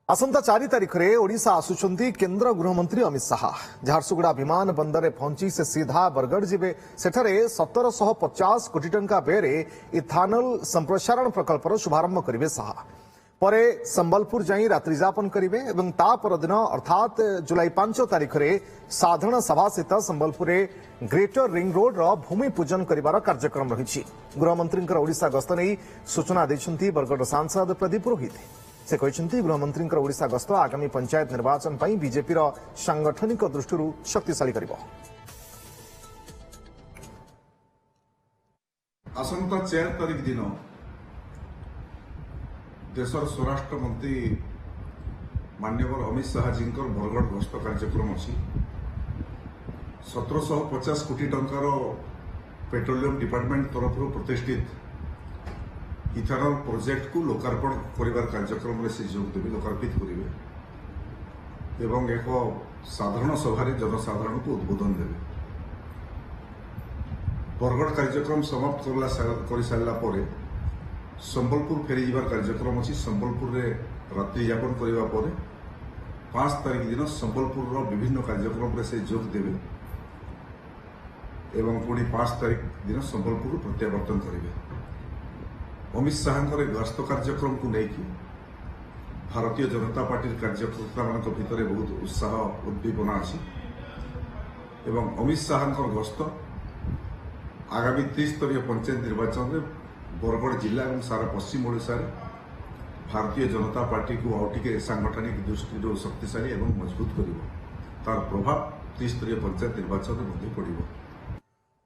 आसंता 4 तारिख में ओडिशा आसुचंती केंद्र गृहमंत्री अमित शाह। झारसुगुड़ा विमान बंदर में पहुंची से सीधा बरगढ़ जिबे। सेठारे 1750 कोटी टंका व्यय इथानल संप्रसारण प्रकल्पर शुभारंभ करिवे शाह। परे संबलपुर जाई रात्रि जापन करिवे एवं ता परदिन अर्थात जुलाई 5 तारिख में साधारण सभा सहित संबलपुर ग्रेटर रिंग रोड रो भूमि पूजन करिवार कार्यक्रम रही। गृहमंत्री ओडिशा गस्त नहीं सूचना देछंती बरगढ़ सांसद प्रदीप पुरोहित। से कहते गृहमंत्री ओडिशा गस्त आगामी पंचायत निर्वाचन पर बीजेपी सांगठनिक दृष्टि शक्तिशाली कर। आसंता 4 तारिख दिन देशर स्वराष्ट्र मंत्री माननीय अमित शाह जी बरगढ़ गस्त कार्यक्रम अच्छी 1750 कोटी टंकार पेट्रोलियम डिपार्टमेंट तरफ प्रतिष्ठित इथानल प्रोजेक्ट को लोकार्पण करिवार कार्यक्रम में से जोग देवे लोकार्पित करेंगे एवं एक साधारण सभा जनसाधारण को उद्बोधन देवे। बरगढ़ कार्यक्रम समाप्त कर सारा पर संबलपुर फेरी जावार कार्यक्रम अच्छी। संबलपुर रे रात्रि यापन करने पर 5 तारिख दिन संबलपुर विभिन्न कार्यक्रम से जोग देवे एवं पुणी 5 तारिख दिन संबलपुर प्रत्यावर्तन करेंगे। अमित शाह गस्त कार्यक्रम को लेकिन भारतीय जनता पार्टी कार्यकर्ता मान भितर बहुत उत्साह उद्दीपना अच्छी एवं अमित शाह गस्त आगामी 30 स्तरीय पंचायत निर्वाचन में बरगढ़ जिला और सारा पश्चिम ओडिशा भारतीय जनता पार्टी को आउटे सांगठनिक दृष्टि शक्तिशाली और मजबूत कर तार प्रभाव 30 स्तरीय पंचायत निर्वाचन में पड़ो।